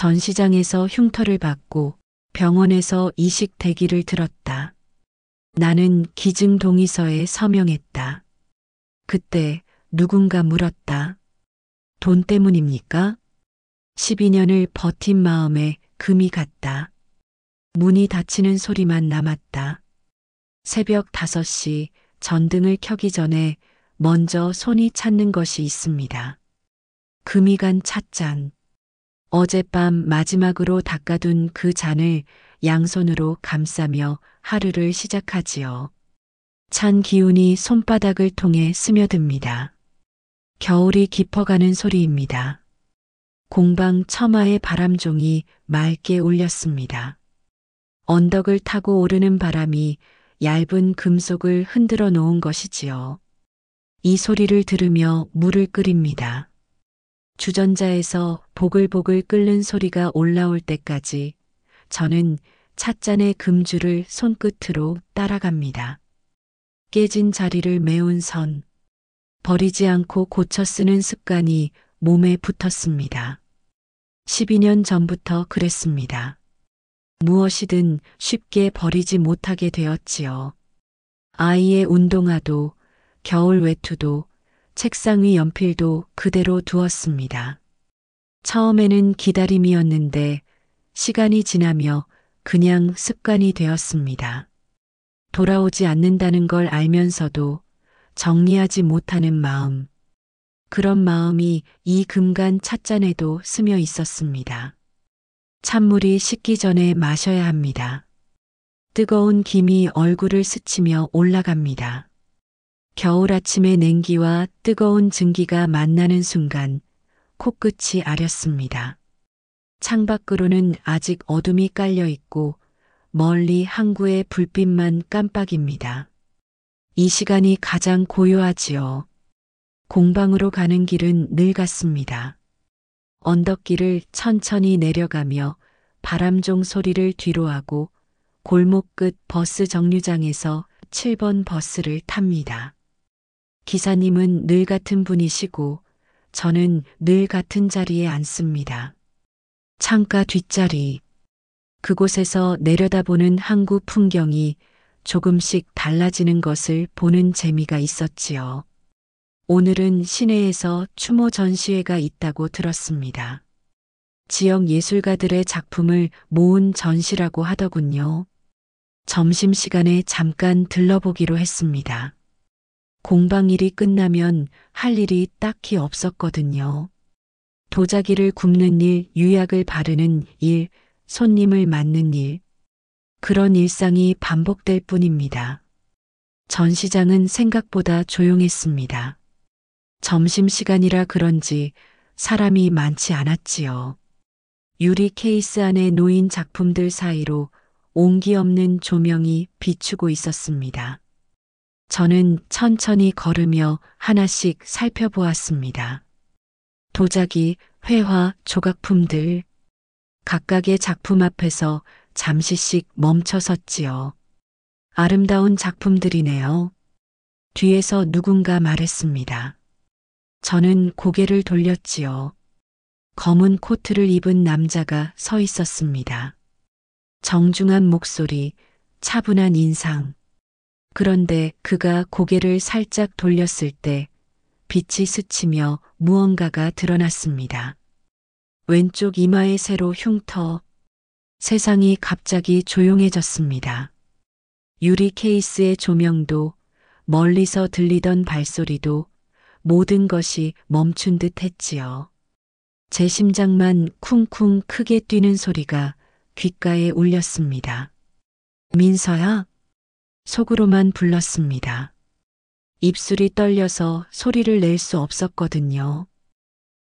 전시장에서 흉터를 받고 병원에서 이식 대기를 들었다. 나는 기증 동의서에 서명했다. 그때 누군가 물었다. 돈 때문입니까? 12년을 버틴 마음에 금이 갔다. 문이 닫히는 소리만 남았다. 새벽 5시 전등을 켜기 전에 먼저 손이 찾는 것이 있습니다. 금이 간 찻잔. 어젯밤 마지막으로 닦아둔 그 잔을 양손으로 감싸며 하루를 시작하지요. 찬 기운이 손바닥을 통해 스며듭니다. 겨울이 깊어가는 소리입니다. 공방 처마의 바람종이 맑게 울렸습니다. 언덕을 타고 오르는 바람이 얇은 금속을 흔들어 놓은 것이지요. 이 소리를 들으며 물을 끓입니다. 주전자에서 보글보글 끓는 소리가 올라올 때까지 저는 찻잔의 금줄을 손끝으로 따라갑니다. 깨진 자리를 메운 선, 버리지 않고 고쳐 쓰는 습관이 몸에 붙었습니다. 12년 전부터 그랬습니다. 무엇이든 쉽게 버리지 못하게 되었지요. 아이의 운동화도, 겨울 외투도, 책상 위 연필도 그대로 두었습니다. 처음에는 기다림이었는데 시간이 지나며 그냥 습관이 되었습니다. 돌아오지 않는다는 걸 알면서도 정리하지 못하는 마음. 그런 마음이 이 금간 찻잔에도 스며 있었습니다. 찬물이 식기 전에 마셔야 합니다. 뜨거운 김이 얼굴을 스치며 올라갑니다. 겨울 아침의 냉기와 뜨거운 증기가 만나는 순간 코끝이 아렸습니다. 창밖으로는 아직 어둠이 깔려 있고 멀리 항구의 불빛만 깜빡입니다. 이 시간이 가장 고요하지요. 공방으로 가는 길은 늘 같습니다. 언덕길을 천천히 내려가며 바람종 소리를 뒤로하고 골목 끝 버스 정류장에서 7번 버스를 탑니다. 기사님은 늘 같은 분이시고 저는 늘 같은 자리에 앉습니다. 창가 뒷자리. 그곳에서 내려다보는 항구 풍경이 조금씩 달라지는 것을 보는 재미가 있었지요. 오늘은 시내에서 추모 전시회가 있다고 들었습니다. 지역 예술가들의 작품을 모은 전시라고 하더군요. 점심시간에 잠깐 들러보기로 했습니다. 공방일이 끝나면 할 일이 딱히 없었거든요. 도자기를 굽는 일, 유약을 바르는 일, 손님을 맞는 일. 그런 일상이 반복될 뿐입니다. 전시장은 생각보다 조용했습니다. 점심시간이라 그런지 사람이 많지 않았지요. 유리 케이스 안에 놓인 작품들 사이로 온기 없는 조명이 비추고 있었습니다. 저는 천천히 걸으며 하나씩 살펴보았습니다. 도자기, 회화, 조각품들. 각각의 작품 앞에서 잠시씩 멈춰 섰지요. 아름다운 작품들이네요. 뒤에서 누군가 말했습니다. 저는 고개를 돌렸지요. 검은 코트를 입은 남자가 서 있었습니다. 정중한 목소리, 차분한 인상. 그런데 그가 고개를 살짝 돌렸을 때 빛이 스치며 무언가가 드러났습니다. 왼쪽 이마에 새로 흉터. 세상이 갑자기 조용해졌습니다. 유리 케이스의 조명도, 멀리서 들리던 발소리도 모든 것이 멈춘 듯 했지요. 제 심장만 쿵쿵 크게 뛰는 소리가 귓가에 울렸습니다. 민서야? 속으로만 불렀습니다. 입술이 떨려서 소리를 낼 수 없었거든요.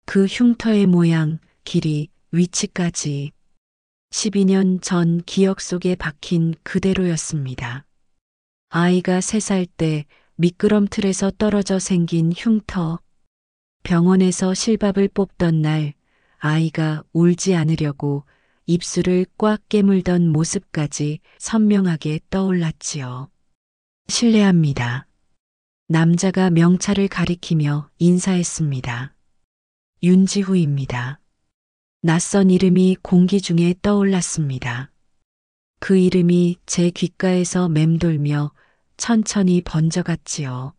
그 흉터의 모양, 길이, 위치까지 12년 전 기억 속에 박힌 그대로였습니다. 아이가 3살 때 미끄럼틀에서 떨어져 생긴 흉터. 병원에서 실밥을 뽑던 날 아이가 울지 않으려고 입술을 꽉 깨물던 모습까지 선명하게 떠올랐지요. 실례합니다. 남자가 명찰을 가리키며 인사했습니다. 윤지후입니다. 낯선 이름이 공기 중에 떠올랐습니다. 그 이름이 제 귓가에서 맴돌며 천천히 번져갔지요.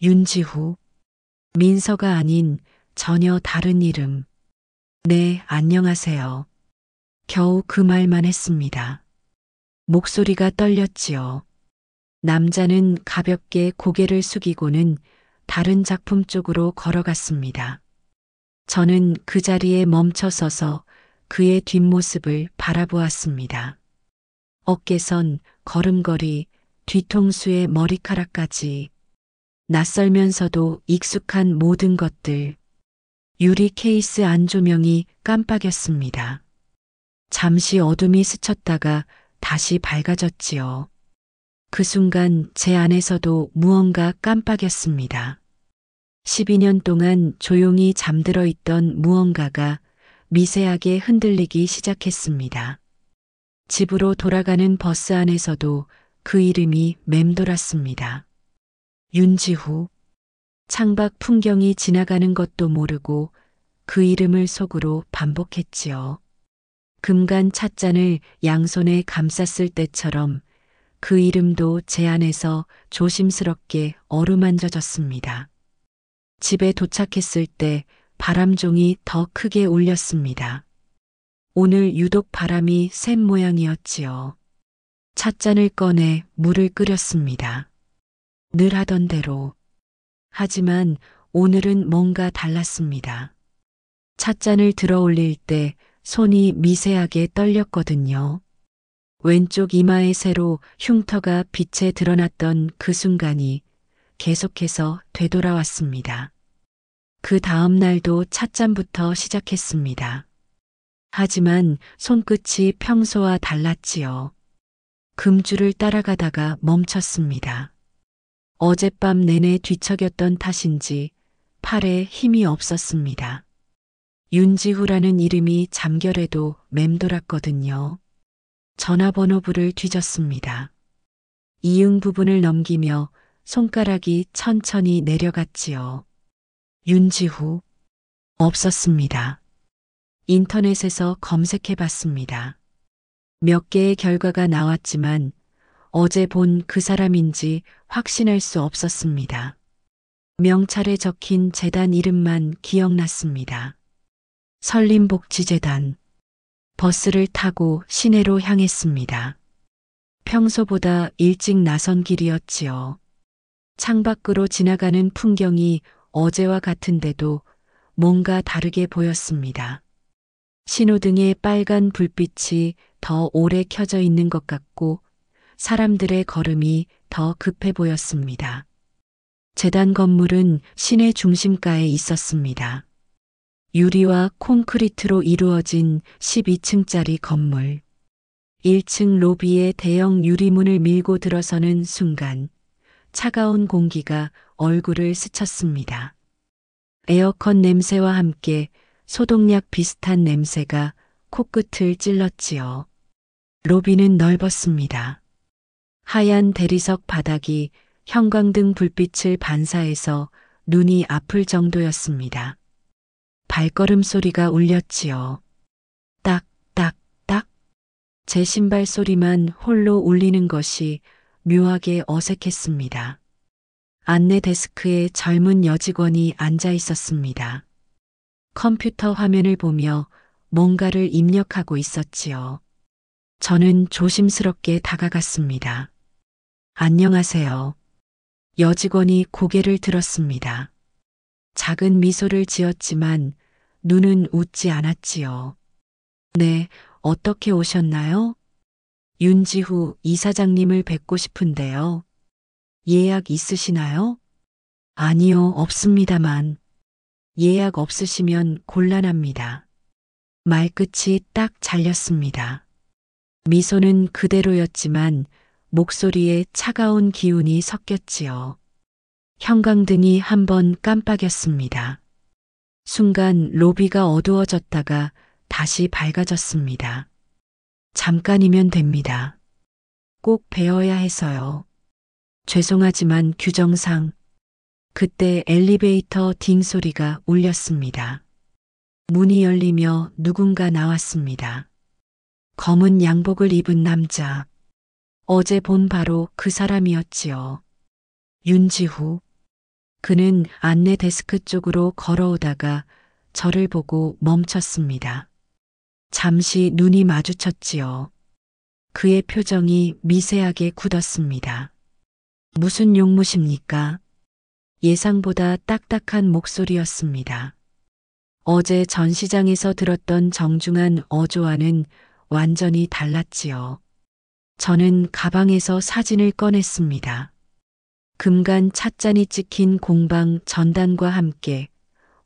윤지후. 민서가 아닌 전혀 다른 이름. 네, 안녕하세요. 겨우 그 말만 했습니다. 목소리가 떨렸지요. 남자는 가볍게 고개를 숙이고는 다른 작품 쪽으로 걸어갔습니다. 저는 그 자리에 멈춰 서서 그의 뒷모습을 바라보았습니다. 어깨선, 걸음걸이, 뒤통수의 머리카락까지 낯설면서도 익숙한 모든 것들. 유리 케이스 안 조명이 깜빡였습니다. 잠시 어둠이 스쳤다가 다시 밝아졌지요. 그 순간 제 안에서도 무언가 깜빡였습니다. 12년 동안 조용히 잠들어 있던 무언가가 미세하게 흔들리기 시작했습니다. 집으로 돌아가는 버스 안에서도 그 이름이 맴돌았습니다. 윤지후. 창밖 풍경이 지나가는 것도 모르고 그 이름을 속으로 반복했지요. 금간 찻잔을 양손에 감쌌을 때처럼 그 이름도 제 안에서 조심스럽게 어루만져졌습니다. 집에 도착했을 때 바람종이 더 크게 울렸습니다. 오늘 유독 바람이 센 모양이었지요. 찻잔을 꺼내 물을 끓였습니다. 늘 하던 대로. 하지만 오늘은 뭔가 달랐습니다. 찻잔을 들어 올릴 때 손이 미세하게 떨렸거든요. 왼쪽 이마의 새로 흉터가 빛에 드러났던 그 순간이 계속해서 되돌아왔습니다. 그 다음 날도 찻잔부터 시작했습니다. 하지만 손끝이 평소와 달랐지요. 금줄을 따라가다가 멈췄습니다. 어젯밤 내내 뒤척였던 탓인지 팔에 힘이 없었습니다. 윤지후라는 이름이 잠결에도 맴돌았거든요. 전화번호부를 뒤졌습니다. 이응 부분을 넘기며 손가락이 천천히 내려갔지요. 윤지후. 없었습니다. 인터넷에서 검색해 봤습니다. 몇 개의 결과가 나왔지만 어제 본 그 사람인지 확신할 수 없었습니다. 명찰에 적힌 재단 이름만 기억났습니다. 설림복지재단. 버스를 타고 시내로 향했습니다. 평소보다 일찍 나선 길이었지요. 창밖으로 지나가는 풍경이 어제와 같은데도 뭔가 다르게 보였습니다. 신호등의 빨간 불빛이 더 오래 켜져 있는 것 같고 사람들의 걸음이 더 급해 보였습니다. 재단 건물은 시내 중심가에 있었습니다. 유리와 콘크리트로 이루어진 12층짜리 건물. 1층 로비에 대형 유리문을 밀고 들어서는 순간 차가운 공기가 얼굴을 스쳤습니다. 에어컨 냄새와 함께 소독약 비슷한 냄새가 코끝을 찔렀지요. 로비는 넓었습니다. 하얀 대리석 바닥이 형광등 불빛을 반사해서 눈이 아플 정도였습니다. 발걸음 소리가 울렸지요. 딱, 딱, 딱. 제 신발 소리만 홀로 울리는 것이 묘하게 어색했습니다. 안내 데스크에 젊은 여직원이 앉아 있었습니다. 컴퓨터 화면을 보며 뭔가를 입력하고 있었지요. 저는 조심스럽게 다가갔습니다. 안녕하세요. 여직원이 고개를 들었습니다. 작은 미소를 지었지만 눈은 웃지 않았지요. 네, 어떻게 오셨나요? 윤지후 이사장님을 뵙고 싶은데요. 예약 있으시나요? 아니요, 없습니다만. 예약 없으시면 곤란합니다. 말끝이 딱 잘렸습니다. 미소는 그대로였지만 목소리에 차가운 기운이 섞였지요. 형광등이 한번 깜빡였습니다. 순간 로비가 어두워졌다가 다시 밝아졌습니다. 잠깐이면 됩니다. 꼭 배워야 해서요. 죄송하지만 규정상. 그때 엘리베이터 딩 소리가 울렸습니다. 문이 열리며 누군가 나왔습니다. 검은 양복을 입은 남자. 어제 본 바로 그 사람이었지요. 윤지후. 그는 안내 데스크 쪽으로 걸어오다가 저를 보고 멈췄습니다. 잠시 눈이 마주쳤지요. 그의 표정이 미세하게 굳었습니다. 무슨 용무십니까? 예상보다 딱딱한 목소리였습니다. 어제 전시장에서 들었던 정중한 어조와는 완전히 달랐지요. 저는 가방에서 사진을 꺼냈습니다. 금간 찻잔이 찍힌 공방 전단과 함께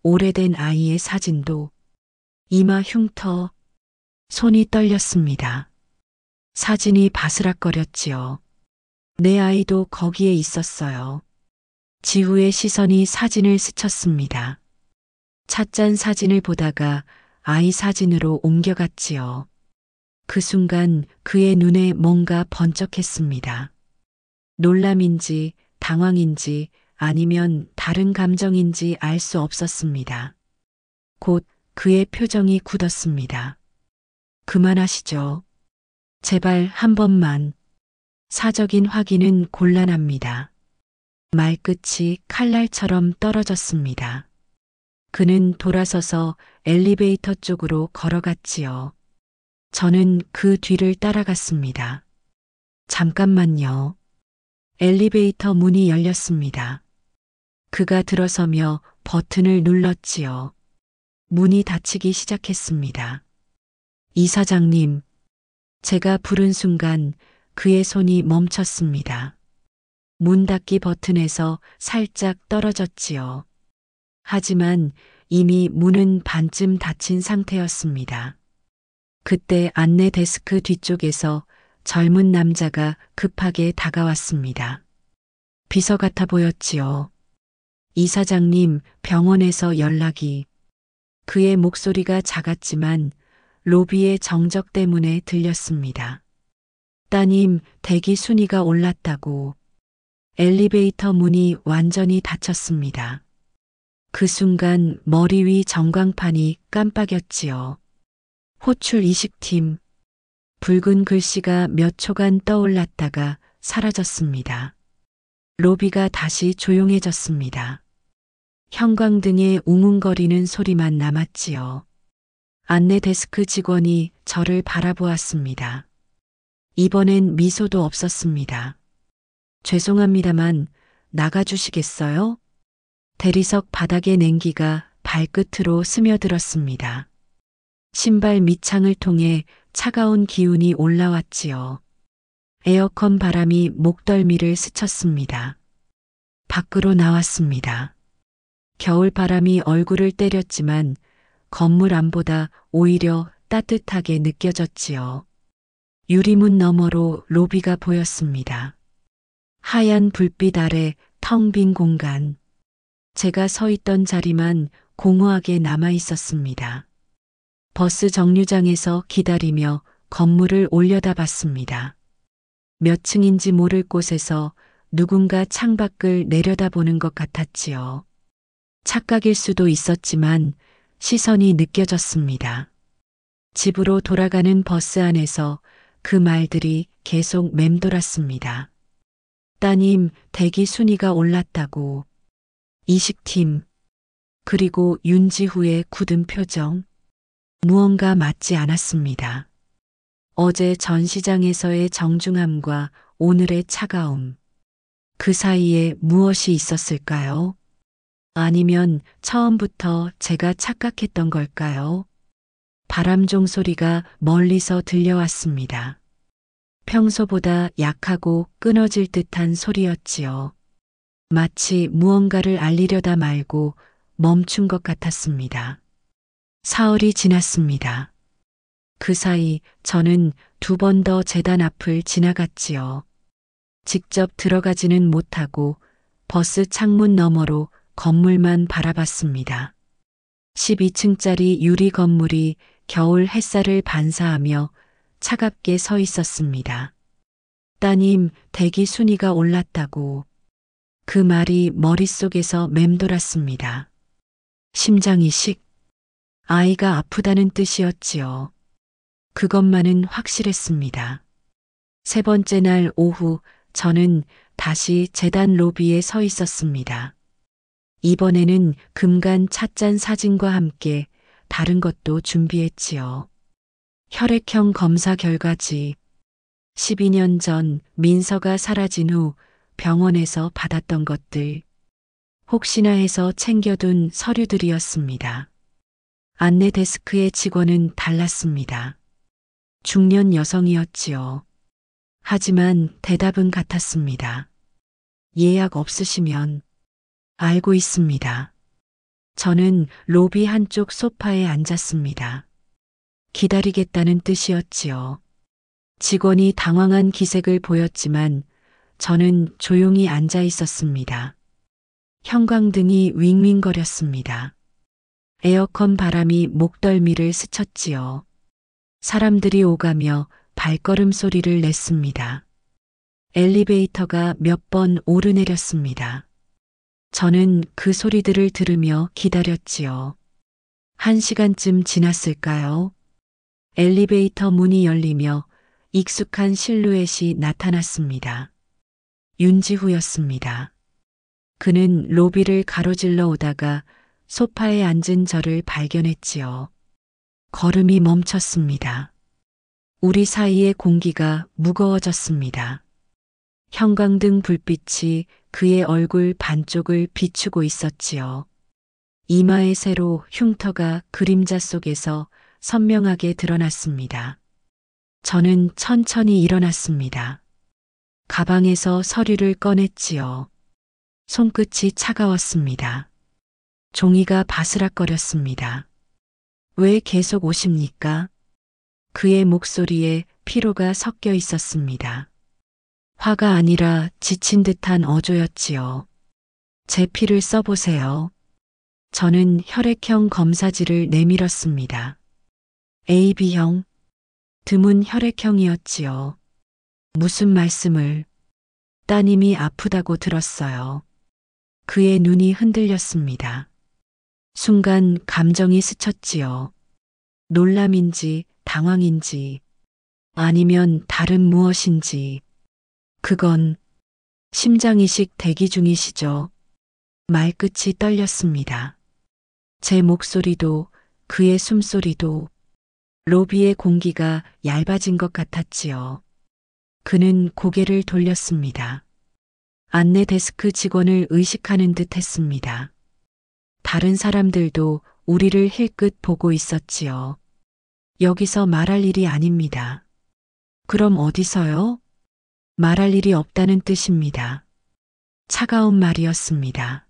오래된 아이의 사진도. 이마 흉터, 손이 떨렸습니다. 사진이 바스락거렸지요. 내 아이도 거기에 있었어요. 지후의 시선이 사진을 스쳤습니다. 찻잔 사진을 보다가 아이 사진으로 옮겨갔지요. 그 순간 그의 눈에 뭔가 번쩍했습니다. 놀람인지 당황인지 아니면 다른 감정인지 알 수 없었습니다. 곧 그의 표정이 굳었습니다. 그만하시죠. 제발 한 번만. 사적인 확인은 곤란합니다. 말끝이 칼날처럼 떨어졌습니다. 그는 돌아서서 엘리베이터 쪽으로 걸어갔지요. 저는 그 뒤를 따라갔습니다. 잠깐만요. 엘리베이터 문이 열렸습니다. 그가 들어서며 버튼을 눌렀지요. 문이 닫히기 시작했습니다. 이사장님. 제가 부른 순간 그의 손이 멈췄습니다. 문 닫기 버튼에서 살짝 떨어졌지요. 하지만 이미 문은 반쯤 닫힌 상태였습니다. 그때 안내 데스크 뒤쪽에서 젊은 남자가 급하게 다가왔습니다. 비서 같아 보였지요. 이사장님, 병원에서 연락이. 그의 목소리가 작았지만 로비의 정적 때문에 들렸습니다. 따님, 대기 순위가 올랐다고. 엘리베이터 문이 완전히 닫혔습니다. 그 순간 머리 위 전광판이 깜빡였지요. 호출 이식팀. 붉은 글씨가 몇 초간 떠올랐다가 사라졌습니다. 로비가 다시 조용해졌습니다. 형광등의 웅웅거리는 소리만 남았지요. 안내 데스크 직원이 저를 바라보았습니다. 이번엔 미소도 없었습니다. 죄송합니다만 나가주시겠어요? 대리석 바닥의 냉기가 발끝으로 스며들었습니다. 신발 밑창을 통해 차가운 기운이 올라왔지요. 에어컨 바람이 목덜미를 스쳤습니다. 밖으로 나왔습니다. 겨울 바람이 얼굴을 때렸지만 건물 안보다 오히려 따뜻하게 느껴졌지요. 유리문 너머로 로비가 보였습니다. 하얀 불빛 아래 텅 빈 공간. 제가 서 있던 자리만 공허하게 남아 있었습니다. 버스 정류장에서 기다리며 건물을 올려다봤습니다. 몇 층인지 모를 곳에서 누군가 창밖을 내려다보는 것 같았지요. 착각일 수도 있었지만 시선이 느껴졌습니다. 집으로 돌아가는 버스 안에서 그 말들이 계속 맴돌았습니다. 따님, 대기 순위가 올랐다고. 이식팀. 그리고 윤지후의 굳은 표정. 무언가 맞지 않았습니다. 어제 전시장에서의 정중함과 오늘의 차가움. 그 사이에 무엇이 있었을까요? 아니면 처음부터 제가 착각했던 걸까요? 바람종 소리가 멀리서 들려왔습니다. 평소보다 약하고 끊어질 듯한 소리였지요. 마치 무언가를 알리려다 말고 멈춘 것 같았습니다. 사흘이 지났습니다. 그 사이 저는 2번 더 재단 앞을 지나갔지요. 직접 들어가지는 못하고 버스 창문 너머로 건물만 바라봤습니다. 12층짜리 유리 건물이 겨울 햇살을 반사하며 차갑게 서 있었습니다. 따님, 대기 순위가 올랐다고. 그 말이 머릿속에서 맴돌았습니다. 심장이 식. 아이가 아프다는 뜻이었지요. 그것만은 확실했습니다. 세 번째 날 오후 저는 다시 재단 로비에 서 있었습니다. 이번에는 금간 찻잔 사진과 함께 다른 것도 준비했지요. 혈액형 검사 결과지. 12년 전 민서가 사라진 후 병원에서 받았던 것들. 혹시나 해서 챙겨둔 서류들이었습니다. 안내 데스크의 직원은 달랐습니다. 중년 여성이었지요. 하지만 대답은 같았습니다. 예약 없으시면 알고 있습니다. 저는 로비 한쪽 소파에 앉았습니다. 기다리겠다는 뜻이었지요. 직원이 당황한 기색을 보였지만 저는 조용히 앉아 있었습니다. 형광등이 윙윙거렸습니다. 에어컨 바람이 목덜미를 스쳤지요. 사람들이 오가며 발걸음 소리를 냈습니다. 엘리베이터가 몇 번 오르내렸습니다. 저는 그 소리들을 들으며 기다렸지요. 1시간쯤 지났을까요? 엘리베이터 문이 열리며 익숙한 실루엣이 나타났습니다. 윤지후였습니다. 그는 로비를 가로질러 오다가 소파에 앉은 저를 발견했지요. 걸음이 멈췄습니다. 우리 사이의 공기가 무거워졌습니다. 형광등 불빛이 그의 얼굴 반쪽을 비추고 있었지요. 이마의 세로 흉터가 그림자 속에서 선명하게 드러났습니다. 저는 천천히 일어났습니다. 가방에서 서류를 꺼냈지요. 손끝이 차가웠습니다. 종이가 바스락거렸습니다. 왜 계속 오십니까? 그의 목소리에 피로가 섞여 있었습니다. 화가 아니라 지친 듯한 어조였지요. 제 피를 써보세요. 저는 혈액형 검사지를 내밀었습니다. AB형. 드문 혈액형이었지요. 무슨 말씀을? 따님이 아프다고 들었어요. 그의 눈이 흔들렸습니다. 순간 감정이 스쳤지요. 놀람인지 당황인지 아니면 다른 무엇인지. 그건 심장이식 대기 중이시죠. 말끝이 떨렸습니다. 제 목소리도 그의 숨소리도 로비의 공기가 얇아진 것 같았지요. 그는 고개를 돌렸습니다. 안내 데스크 직원을 의식하는 듯 했습니다. 다른 사람들도 우리를 힐끗 보고 있었지요. 여기서 말할 일이 아닙니다. 그럼 어디서요? 말할 일이 없다는 뜻입니다. 차가운 말이었습니다.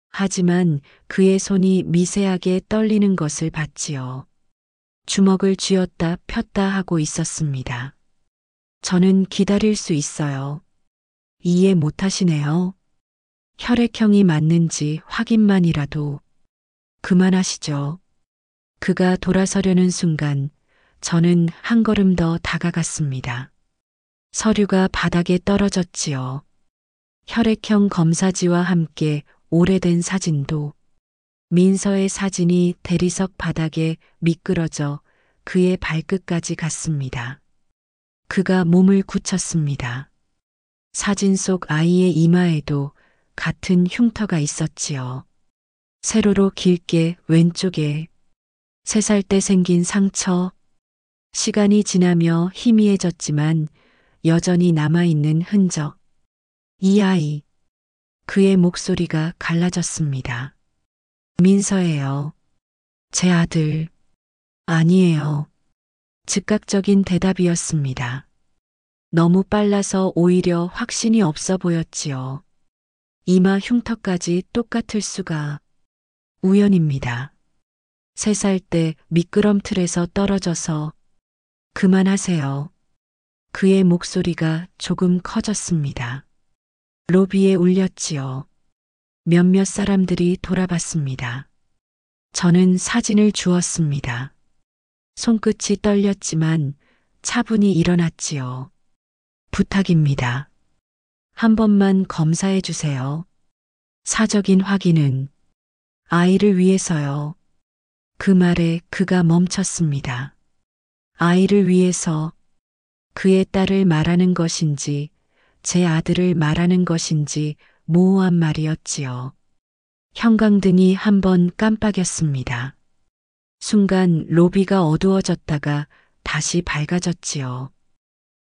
하지만 그의 손이 미세하게 떨리는 것을 봤지요. 주먹을 쥐었다 폈다 하고 있었습니다. 저는 기다릴 수 있어요. 이해 못하시네요. 혈액형이 맞는지 확인만이라도. 그만하시죠. 그가 돌아서려는 순간 저는 한 걸음 더 다가갔습니다. 서류가 바닥에 떨어졌지요. 혈액형 검사지와 함께 오래된 사진도. 민서의 사진이 대리석 바닥에 미끄러져 그의 발끝까지 갔습니다. 그가 몸을 굳혔습니다. 사진 속 아이의 이마에도 같은 흉터가 있었지요. 세로로 길게 왼쪽에 3살 때 생긴 상처. 시간이 지나며 희미해졌지만 여전히 남아있는 흔적. 이 아이. 그의 목소리가 갈라졌습니다. 민서예요. 제 아들. 아니에요. 즉각적인 대답이었습니다. 너무 빨라서 오히려 확신이 없어 보였지요. 이마 흉터까지 똑같을 수가. 우연입니다. 3살 때 미끄럼틀에서 떨어져서. 그만하세요. 그의 목소리가 조금 커졌습니다. 로비에 울렸지요. 몇몇 사람들이 돌아봤습니다. 저는 사진을 주었습니다. 손끝이 떨렸지만 차분히 일어났지요. 부탁입니다. 한 번만 검사해 주세요. 사적인 확인은 아이를 위해서요. 그 말에 그가 멈췄습니다. 아이를 위해서 그의 딸을 말하는 것인지 제 아들을 말하는 것인지 모호한 말이었지요. 형광등이 한번 깜빡였습니다. 순간 로비가 어두워졌다가 다시 밝아졌지요.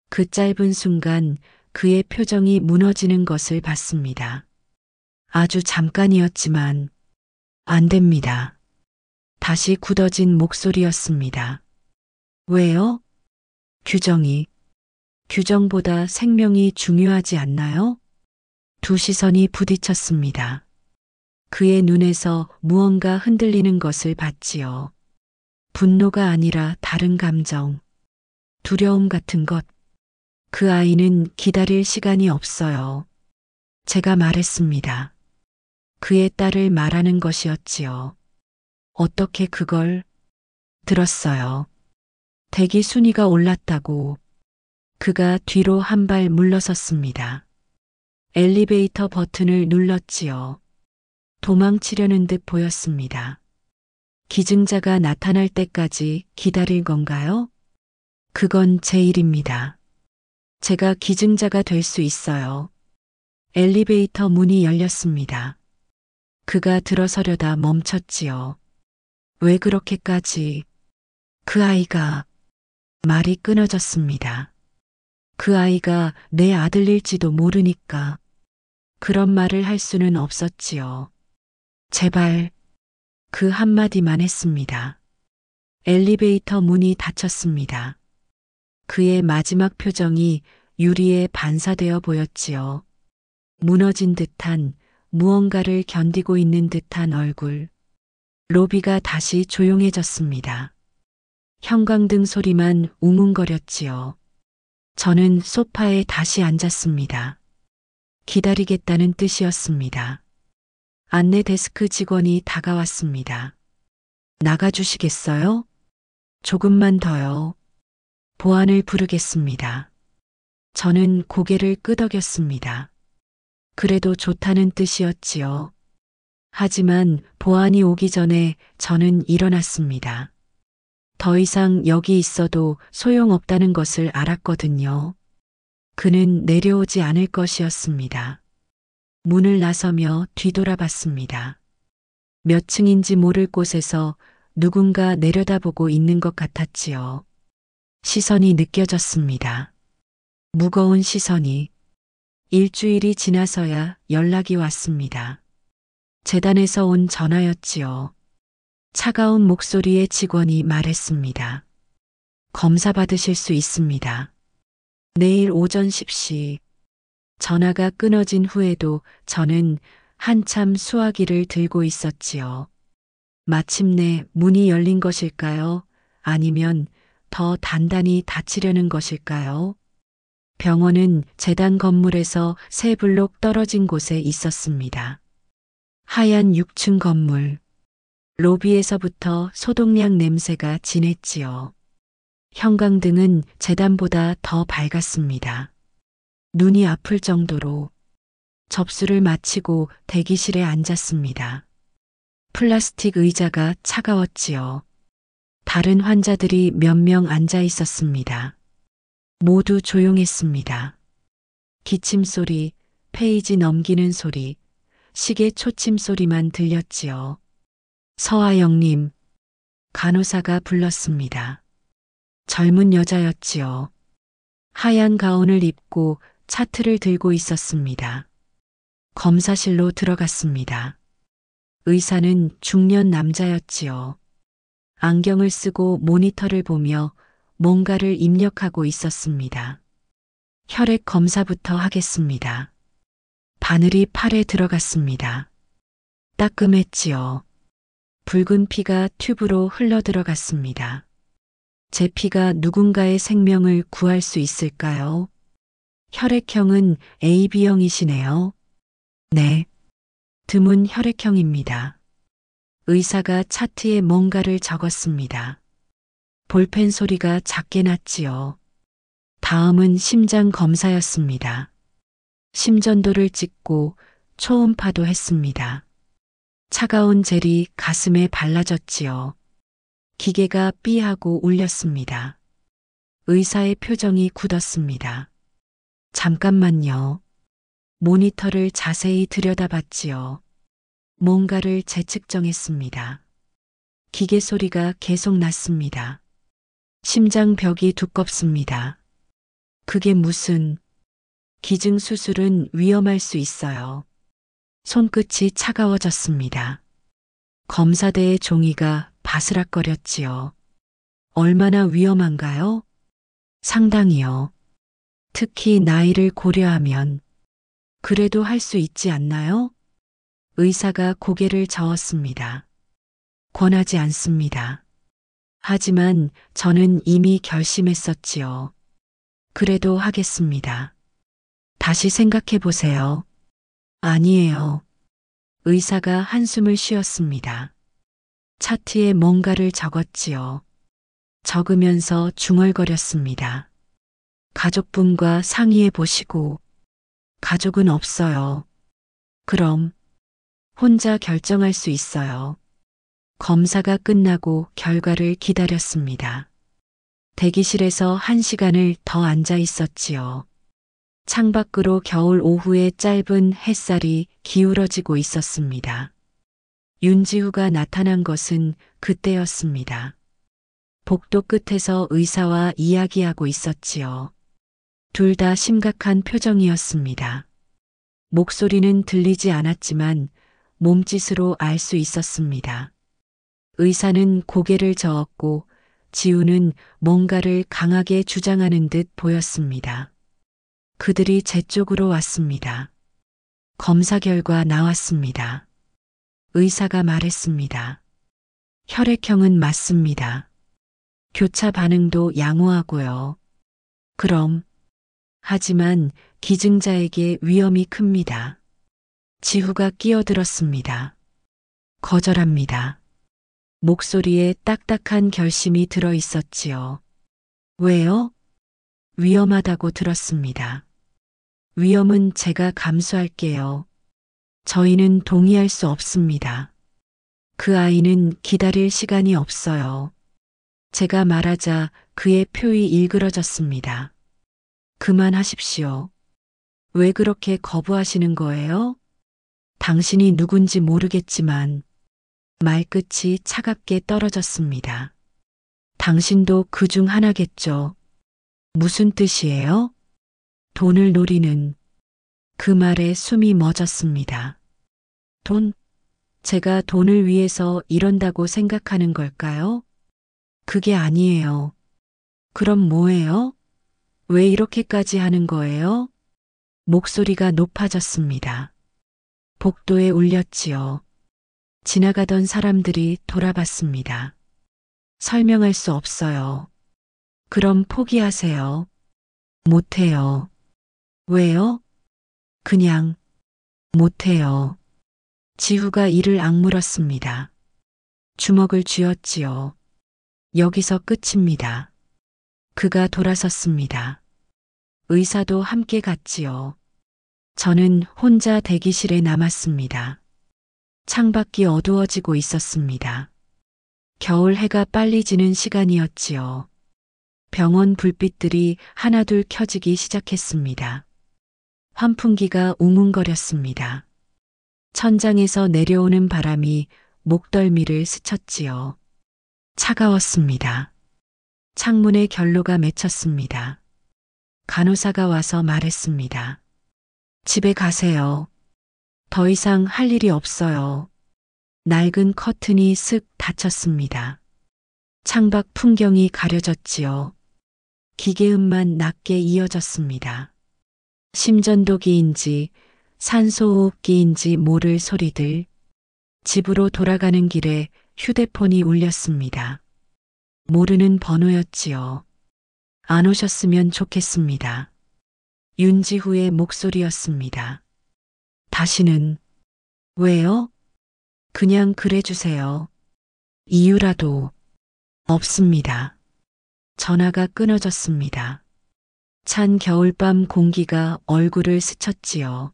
그 짧은 순간 그의 표정이 무너지는 것을 봤습니다. 아주 잠깐이었지만 안 됩니다. 다시 굳어진 목소리였습니다. 왜요? 규정이. 규정보다 생명이 중요하지 않나요? 두 시선이 부딪혔습니다. 그의 눈에서 무언가 흔들리는 것을 봤지요. 분노가 아니라 다른 감정, 두려움 같은 것. 그 아이는 기다릴 시간이 없어요. 제가 말했습니다. 그의 딸을 말하는 것이었지요. 어떻게 그걸 들었어요. 대기 순위가 올랐다고. 그가 뒤로 한 발 물러섰습니다. 엘리베이터 버튼을 눌렀지요. 도망치려는 듯 보였습니다. 기증자가 나타날 때까지 기다릴 건가요? 그건 제 일입니다. 제가 기증자가 될 수 있어요. 엘리베이터 문이 열렸습니다. 그가 들어서려다 멈췄지요. 왜 그렇게까지? 그 아이가 말이 끊어졌습니다. 그 아이가 내 아들일지도 모르니까 그런 말을 할 수는 없었지요. 제발 그 한마디만 했습니다. 엘리베이터 문이 닫혔습니다. 그의 마지막 표정이 유리에 반사되어 보였지요. 무너진 듯한 무언가를 견디고 있는 듯한 얼굴. 로비가 다시 조용해졌습니다. 형광등 소리만 웅웅거렸지요. 저는 소파에 다시 앉았습니다. 기다리겠다는 뜻이었습니다. 안내 데스크 직원이 다가왔습니다. 나가주시겠어요? 조금만 더요. 보안을 부르겠습니다. 저는 고개를 끄덕였습니다. 그래도 좋다는 뜻이었지요. 하지만 보안이 오기 전에 저는 일어났습니다. 더 이상 여기 있어도 소용없다는 것을 알았거든요. 그는 내려오지 않을 것이었습니다. 문을 나서며 뒤돌아봤습니다. 몇 층인지 모를 곳에서 누군가 내려다보고 있는 것 같았지요. 시선이 느껴졌습니다. 무거운 시선이. 일주일이 지나서야 연락이 왔습니다. 재단에서 온 전화였지요. 차가운 목소리의 직원이 말했습니다. 검사 받으실 수 있습니다. 내일 오전 10시. 전화가 끊어진 후에도 저는 한참 수화기를 들고 있었지요. 마침내 문이 열린 것일까요? 아니면 더 단단히 닫히려는 것일까요? 병원은 재단 건물에서 3블록 떨어진 곳에 있었습니다. 하얀 6층 건물. 로비에서부터 소독약 냄새가 진했지요. 형광등은 재단보다 더 밝았습니다. 눈이 아플 정도로. 접수를 마치고 대기실에 앉았습니다. 플라스틱 의자가 차가웠지요. 다른 환자들이 몇 명 앉아 있었습니다. 모두 조용했습니다. 기침 소리, 페이지 넘기는 소리, 시계 초침 소리만 들렸지요. 서하영님, 간호사가 불렀습니다. 젊은 여자였지요. 하얀 가운을 입고 차트를 들고 있었습니다. 검사실로 들어갔습니다. 의사는 중년 남자였지요. 안경을 쓰고 모니터를 보며 뭔가를 입력하고 있었습니다. 혈액 검사부터 하겠습니다. 바늘이 팔에 들어갔습니다. 따끔했지요. 붉은 피가 튜브로 흘러 들어갔습니다. 제 피가 누군가의 생명을 구할 수 있을까요? 혈액형은 AB형이시네요. 네. 드문 혈액형입니다. 의사가 차트에 뭔가를 적었습니다. 볼펜 소리가 작게 났지요. 다음은 심장 검사였습니다. 심전도를 찍고 초음파도 했습니다. 차가운 젤이 가슴에 발라졌지요. 기계가 삐하고 울렸습니다. 의사의 표정이 굳었습니다. 잠깐만요. 모니터를 자세히 들여다봤지요. 뭔가를 재측정했습니다. 기계 소리가 계속 났습니다. 심장벽이 두껍습니다. 그게 무슨... 기증 수술은 위험할 수 있어요. 손끝이 차가워졌습니다. 검사대의 종이가 바스락거렸지요. 얼마나 위험한가요? 상당히요. 특히 나이를 고려하면. 그래도 할 수 있지 않나요? 의사가 고개를 저었습니다. 권하지 않습니다. 하지만 저는 이미 결심했었지요. 그래도 하겠습니다. 다시 생각해 보세요. 아니에요. 의사가 한숨을 쉬었습니다. 차트에 뭔가를 적었지요. 적으면서 중얼거렸습니다. 가족분과 상의해 보시고. 가족은 없어요. 그럼 혼자 결정할 수 있어요. 검사가 끝나고 결과를 기다렸습니다. 대기실에서 1시간을 더 앉아 있었지요. 창밖으로 겨울 오후의 짧은 햇살이 기울어지고 있었습니다. 윤지후가 나타난 것은 그때였습니다. 복도 끝에서 의사와 이야기하고 있었지요. 둘 다 심각한 표정이었습니다. 목소리는 들리지 않았지만 몸짓으로 알 수 있었습니다. 의사는 고개를 저었고 지우는 뭔가를 강하게 주장하는 듯 보였습니다. 그들이 제 쪽으로 왔습니다. 검사 결과 나왔습니다. 의사가 말했습니다. 혈액형은 맞습니다. 교차 반응도 양호하고요. 그럼, 하지만 기증자에게 위험이 큽니다. 지후가 끼어들었습니다. 거절합니다. 목소리에 딱딱한 결심이 들어 있었지요. 왜요? 위험하다고 들었습니다. 위험은 제가 감수할게요. 저희는 동의할 수 없습니다. 그 아이는 기다릴 시간이 없어요. 제가 말하자 그의 표이 일그러졌습니다. 그만하십시오. 왜 그렇게 거부하시는 거예요? 당신이 누군지 모르겠지만 말끝이 차갑게 떨어졌습니다. 당신도 그 중 하나겠죠. 무슨 뜻이에요? 돈을 노리는... 그 말에 숨이 멎었습니다. 돈? 제가 돈을 위해서 이런다고 생각하는 걸까요? 그게 아니에요. 그럼 뭐예요? 왜 이렇게까지 하는 거예요? 목소리가 높아졌습니다. 복도에 울렸지요. 지나가던 사람들이 돌아봤습니다. 설명할 수 없어요. 그럼 포기하세요. 못해요. 왜요? 그냥 못해요. 지후가 이를 악물었습니다. 주먹을 쥐었지요. 여기서 끝입니다. 그가 돌아섰습니다. 의사도 함께 갔지요. 저는 혼자 대기실에 남았습니다. 창밖이 어두워지고 있었습니다. 겨울 해가 빨리 지는 시간이었지요. 병원 불빛들이 하나둘 켜지기 시작했습니다. 환풍기가 웅웅거렸습니다. 천장에서 내려오는 바람이 목덜미를 스쳤지요. 차가웠습니다. 창문에 결로가 맺혔습니다. 간호사가 와서 말했습니다. 집에 가세요. 더 이상 할 일이 없어요. 낡은 커튼이 슥 닫혔습니다. 창밖 풍경이 가려졌지요. 기계음만 낮게 이어졌습니다. 심전도기인지 산소호흡기인지 모를 소리들. 집으로 돌아가는 길에 휴대폰이 울렸습니다. 모르는 번호였지요. 안 오셨으면 좋겠습니다. 윤지후의 목소리였습니다. 다시는... 왜요? 그냥 그래 주세요. 이유라도... 없습니다. 전화가 끊어졌습니다. 찬 겨울밤 공기가 얼굴을 스쳤지요.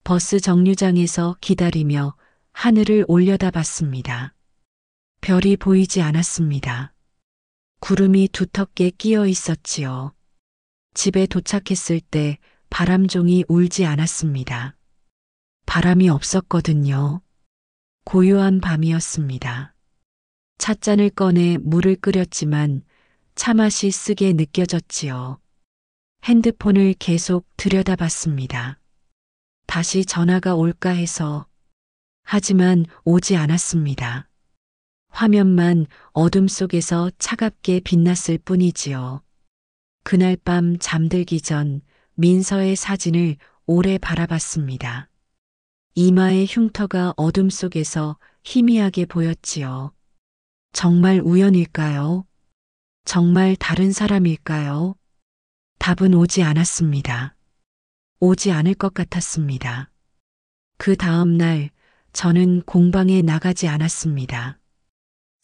버스 정류장에서 기다리며 하늘을 올려다봤습니다. 별이 보이지 않았습니다. 구름이 두텁게 끼어 있었지요. 집에 도착했을 때 바람종이 울지 않았습니다. 바람이 없었거든요. 고요한 밤이었습니다. 찻잔을 꺼내 물을 끓였지만 차맛이 쓰게 느껴졌지요. 핸드폰을 계속 들여다봤습니다. 다시 전화가 올까 해서. 하지만 오지 않았습니다. 화면만 어둠 속에서 차갑게 빛났을 뿐이지요. 그날 밤 잠들기 전 민서의 사진을 오래 바라봤습니다. 이마의 흉터가 어둠 속에서 희미하게 보였지요. 정말 우연일까요? 정말 다른 사람일까요? 답은 오지 않았습니다. 오지 않을 것 같았습니다. 그 다음 날 저는 공방에 나가지 않았습니다.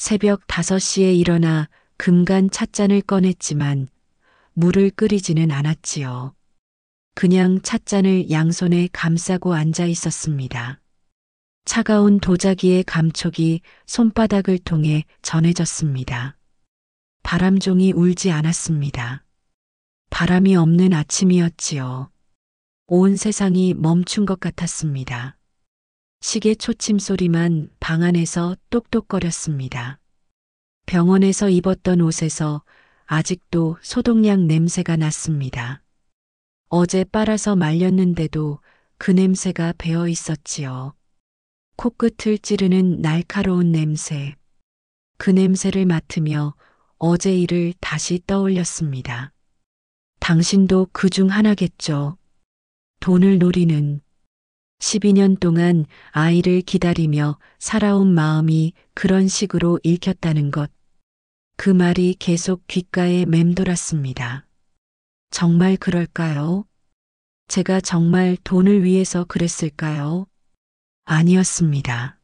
새벽 5시에 일어나 금간 찻잔을 꺼냈지만 물을 끓이지는 않았지요. 그냥 찻잔을 양손에 감싸고 앉아 있었습니다. 차가운 도자기의 감촉이 손바닥을 통해 전해졌습니다. 바람종이 울지 않았습니다. 바람이 없는 아침이었지요. 온 세상이 멈춘 것 같았습니다. 시계 초침 소리만 방 안에서 똑똑거렸습니다. 병원에서 입었던 옷에서 아직도 소독약 냄새가 났습니다. 어제 빨아서 말렸는데도 그 냄새가 배어 있었지요. 코끝을 찌르는 날카로운 냄새. 그 냄새를 맡으며 어제 일을 다시 떠올렸습니다. 당신도 그중 하나겠죠. 돈을 노리는. 12년 동안 아이를 기다리며 살아온 마음이 그런 식으로 읽혔다는 것. 그 말이 계속 귓가에 맴돌았습니다. 정말 그럴까요? 제가 정말 돈을 위해서 그랬을까요? 아니었습니다.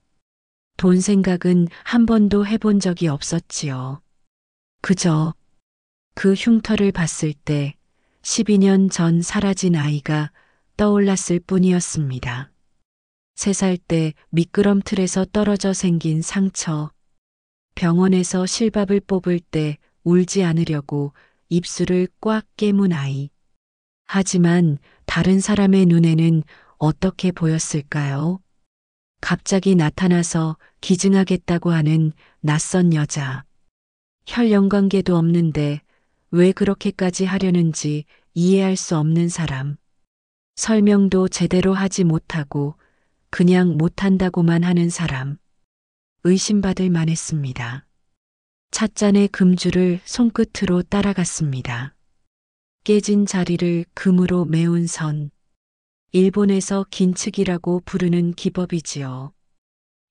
돈 생각은 한 번도 해본 적이 없었지요. 그저 그 흉터를 봤을 때 12년 전 사라진 아이가 떠올랐을 뿐이었습니다. 3살 때 미끄럼틀에서 떨어져 생긴 상처, 병원에서 실밥을 뽑을 때 울지 않으려고 입술을 꽉 깨문 아이. 하지만 다른 사람의 눈에는 어떻게 보였을까요? 갑자기 나타나서 기증하겠다고 하는 낯선 여자. 혈연 관계도 없는데 왜 그렇게까지 하려는지 이해할 수 없는 사람. 설명도 제대로 하지 못하고 그냥 못한다고만 하는 사람. 의심받을 만했습니다. 찻잔의 금줄을 손끝으로 따라갔습니다. 깨진 자리를 금으로 메운 선. 일본에서 긴축이라고 부르는 기법이지요.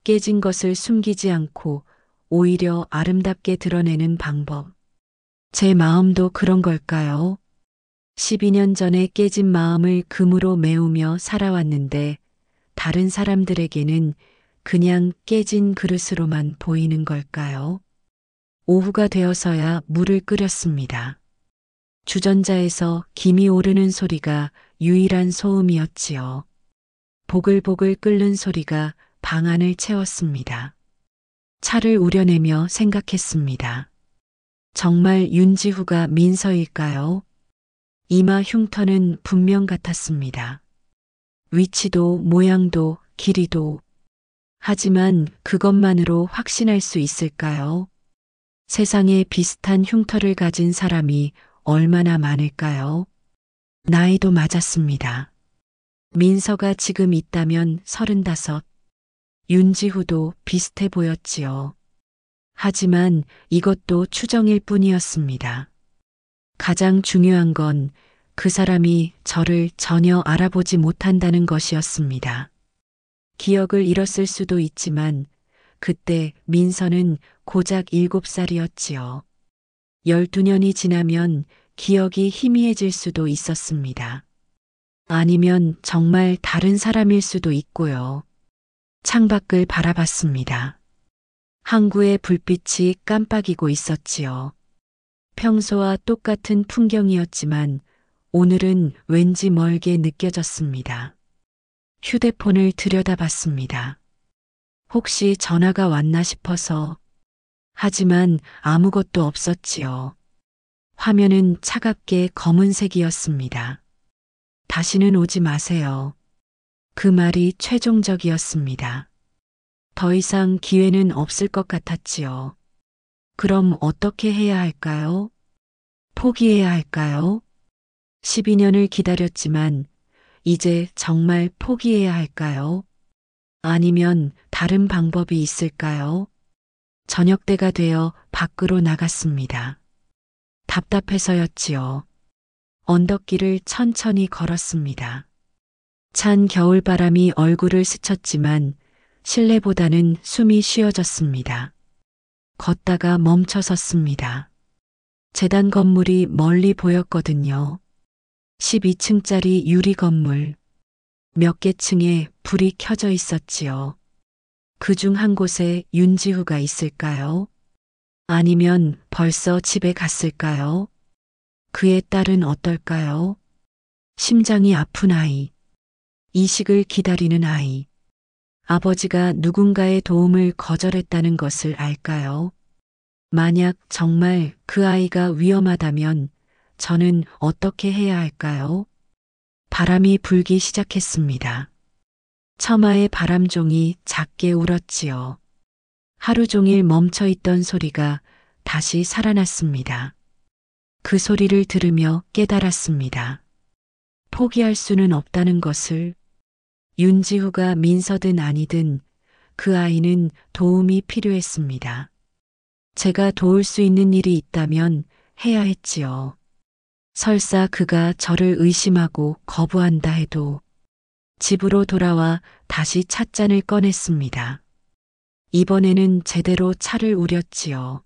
깨진 것을 숨기지 않고 오히려 아름답게 드러내는 방법. 제 마음도 그런 걸까요? 12년 전에 깨진 마음을 금으로 메우며 살아왔는데 다른 사람들에게는 그냥 깨진 그릇으로만 보이는 걸까요? 오후가 되어서야 물을 끓였습니다. 주전자에서 김이 오르는 소리가 유일한 소음이었지요. 보글보글 끓는 소리가 방 안을 채웠습니다. 차를 우려내며 생각했습니다. 정말 윤지후가 민서일까요? 이마 흉터는 분명 같았습니다. 위치도 모양도 길이도. 하지만 그것만으로 확신할 수 있을까요? 세상에 비슷한 흉터를 가진 사람이 얼마나 많을까요? 나이도 맞았습니다. 민서가 지금 있다면 35. 윤지후도 비슷해 보였지요. 하지만 이것도 추정일 뿐이었습니다. 가장 중요한 건 그 사람이 저를 전혀 알아보지 못한다는 것이었습니다. 기억을 잃었을 수도 있지만 그때 민서는 고작 7살이었지요. 12년이 지나면 기억이 희미해질 수도 있었습니다. 아니면 정말 다른 사람일 수도 있고요. 창밖을 바라봤습니다. 항구의 불빛이 깜빡이고 있었지요. 평소와 똑같은 풍경이었지만 오늘은 왠지 멀게 느껴졌습니다. 휴대폰을 들여다봤습니다. 혹시 전화가 왔나 싶어서 하지만 아무것도 없었지요. 화면은 차갑게 검은색이었습니다. 다시는 오지 마세요. 그 말이 최종적이었습니다. 더 이상 기회는 없을 것 같았지요. 그럼 어떻게 해야 할까요? 포기해야 할까요? 12년을 기다렸지만 이제 정말 포기해야 할까요? 아니면 다른 방법이 있을까요? 저녁 때가 되어 밖으로 나갔습니다. 답답해서였지요. 언덕길을 천천히 걸었습니다. 찬 겨울바람이 얼굴을 스쳤지만 실내보다는 숨이 쉬어졌습니다. 걷다가 멈춰 섰습니다. 재단 건물이 멀리 보였거든요. 12층짜리 유리 건물. 몇 개 층에 불이 켜져 있었지요. 그중 한 곳에 윤지후가 있을까요? 아니면 벌써 집에 갔을까요? 그의 딸은 어떨까요? 심장이 아픈 아이. 이식을 기다리는 아이. 아버지가 누군가의 도움을 거절했다는 것을 알까요? 만약 정말 그 아이가 위험하다면 저는 어떻게 해야 할까요? 바람이 불기 시작했습니다. 처마의 바람종이 작게 울었지요. 하루 종일 멈춰 있던 소리가 다시 살아났습니다. 그 소리를 들으며 깨달았습니다. 포기할 수는 없다는 것을. 윤지후가 민서든 아니든 그 아이는 도움이 필요했습니다. 제가 도울 수 있는 일이 있다면 해야 했지요. 설사 그가 저를 의심하고 거부한다 해도 집으로 돌아와 다시 찻잔을 꺼냈습니다. 이번에는 제대로 차를 우렸지요.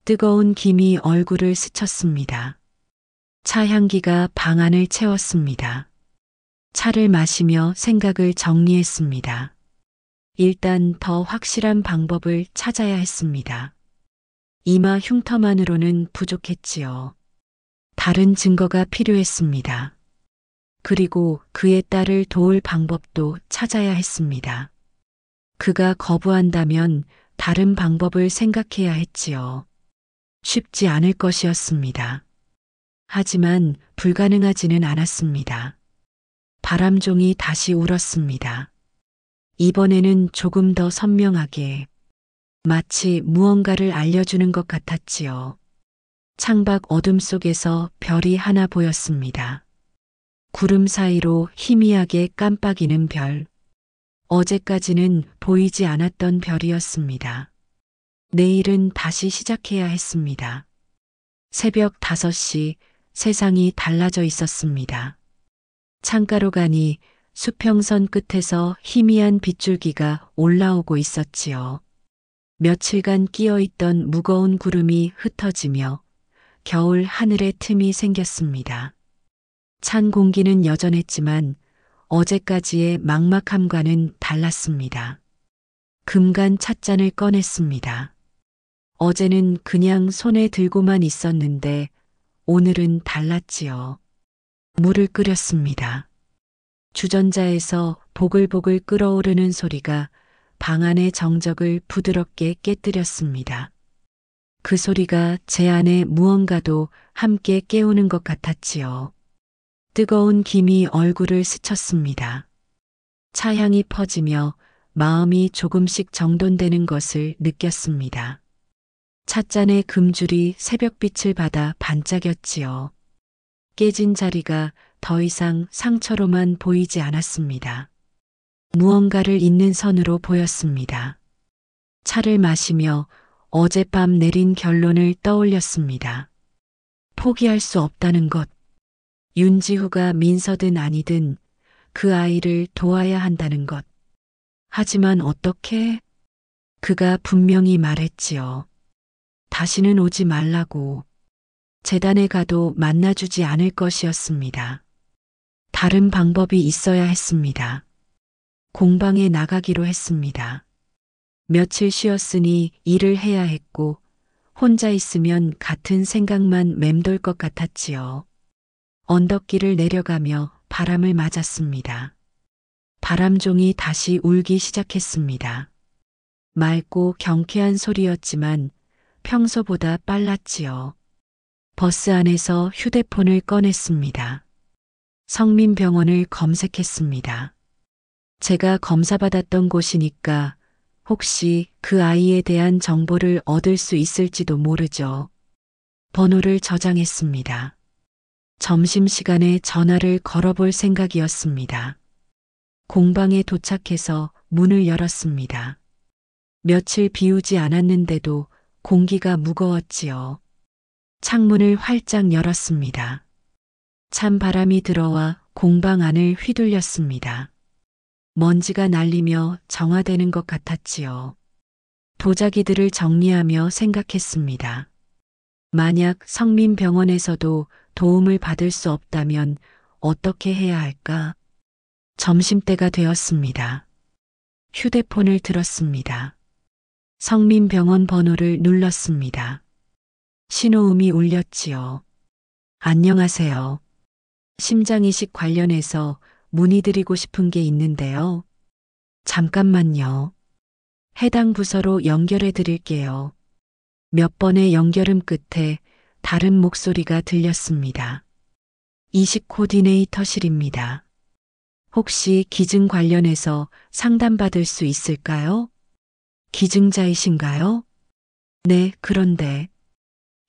뜨거운 김이 얼굴을 스쳤습니다. 차 향기가 방 안을 채웠습니다. 차를 마시며 생각을 정리했습니다. 일단 더 확실한 방법을 찾아야 했습니다. 이마 흉터만으로는 부족했지요. 다른 증거가 필요했습니다. 그리고 그의 딸을 도울 방법도 찾아야 했습니다. 그가 거부한다면 다른 방법을 생각해야 했지요. 쉽지 않을 것이었습니다. 하지만 불가능하지는 않았습니다. 바람종이 다시 울었습니다. 이번에는 조금 더 선명하게, 마치 무언가를 알려주는 것 같았지요. 창밖 어둠 속에서 별이 하나 보였습니다. 구름 사이로 희미하게 깜빡이는 별. 어제까지는 보이지 않았던 별이었습니다. 내일은 다시 시작해야 했습니다. 새벽 5시 세상이 달라져 있었습니다. 창가로 가니 수평선 끝에서 희미한 빗줄기가 올라오고 있었지요. 며칠간 끼어있던 무거운 구름이 흩어지며 겨울 하늘에 틈이 생겼습니다. 찬 공기는 여전했지만 어제까지의 막막함과는 달랐습니다. 금간 찻잔을 꺼냈습니다. 어제는 그냥 손에 들고만 있었는데 오늘은 달랐지요. 물을 끓였습니다. 주전자에서 보글보글 끓어오르는 소리가 방 안의 정적을 부드럽게 깨뜨렸습니다. 그 소리가 제 안에 무언가도 함께 깨우는 것 같았지요. 뜨거운 김이 얼굴을 스쳤습니다. 차향이 퍼지며 마음이 조금씩 정돈되는 것을 느꼈습니다. 찻잔의 금줄이 새벽빛을 받아 반짝였지요. 깨진 자리가 더 이상 상처로만 보이지 않았습니다. 무언가를 잇는 선으로 보였습니다. 차를 마시며 어젯밤 내린 결론을 떠올렸습니다. 포기할 수 없다는 것. 윤지후가 민서든 아니든 그 아이를 도와야 한다는 것. 하지만 어떻게? 그가 분명히 말했지요. 다시는 오지 말라고. 재단에 가도 만나주지 않을 것이었습니다. 다른 방법이 있어야 했습니다. 공방에 나가기로 했습니다. 며칠 쉬었으니 일을 해야 했고 혼자 있으면 같은 생각만 맴돌 것 같았지요. 언덕길을 내려가며 바람을 맞았습니다. 바람종이 다시 울기 시작했습니다. 맑고 경쾌한 소리였지만 평소보다 빨랐지요. 버스 안에서 휴대폰을 꺼냈습니다. 성민병원을 검색했습니다. 제가 검사받았던 곳이니까 혹시 그 아이에 대한 정보를 얻을 수 있을지도 모르죠. 번호를 저장했습니다. 점심시간에 전화를 걸어볼 생각이었습니다. 공방에 도착해서 문을 열었습니다. 며칠 비우지 않았는데도 공기가 무거웠지요. 창문을 활짝 열었습니다. 찬 바람이 들어와 공방 안을 휘둘렸습니다. 먼지가 날리며 정화되는 것 같았지요. 도자기들을 정리하며 생각했습니다. 만약 성민병원에서도 도움을 받을 수 없다면 어떻게 해야 할까? 점심때가 되었습니다. 휴대폰을 들었습니다. 성민병원 번호를 눌렀습니다. 신호음이 울렸지요. 안녕하세요. 심장이식 관련해서 문의드리고 싶은 게 있는데요. 잠깐만요. 해당 부서로 연결해 드릴게요. 몇 번의 연결음 끝에 다른 목소리가 들렸습니다. 이식 코디네이터실입니다. 혹시 기증 관련해서 상담받을 수 있을까요? 기증자이신가요? 네, 그런데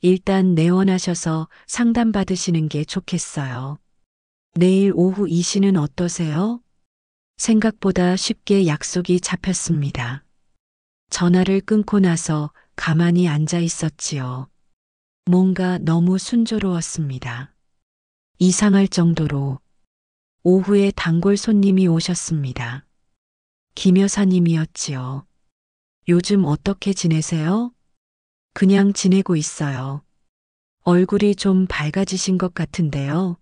일단 내원하셔서 상담받으시는 게 좋겠어요. 내일 오후 2시는 어떠세요? 생각보다 쉽게 약속이 잡혔습니다. 전화를 끊고 나서 가만히 앉아 있었지요. 뭔가 너무 순조로웠습니다. 이상할 정도로 오후에 단골 손님이 오셨습니다. 김 여사님이었지요. 요즘 어떻게 지내세요? 그냥 지내고 있어요. 얼굴이 좀 밝아지신 것 같은데요.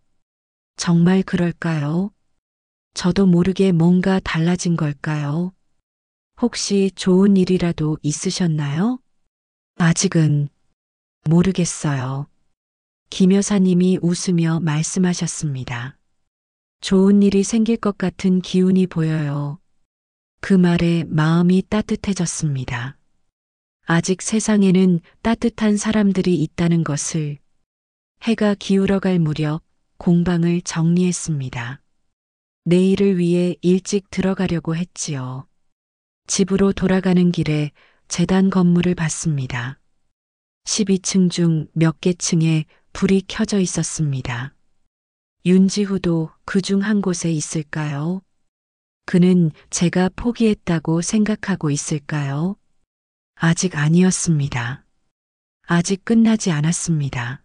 정말 그럴까요? 저도 모르게 뭔가 달라진 걸까요? 혹시 좋은 일이라도 있으셨나요? 아직은 모르겠어요. 김 여사님이 웃으며 말씀하셨습니다. 좋은 일이 생길 것 같은 기운이 보여요. 그 말에 마음이 따뜻해졌습니다. 아직 세상에는 따뜻한 사람들이 있다는 것을. 해가 기울어갈 무렵 공방을 정리했습니다. 내일을 위해 일찍 들어가려고 했지요. 집으로 돌아가는 길에 재단 건물을 봤습니다. 12층 중 몇 개 층에 불이 켜져 있었습니다. 윤지후도 그 중 한 곳에 있을까요? 그는 제가 포기했다고 생각하고 있을까요? 아직 아니었습니다. 아직 끝나지 않았습니다.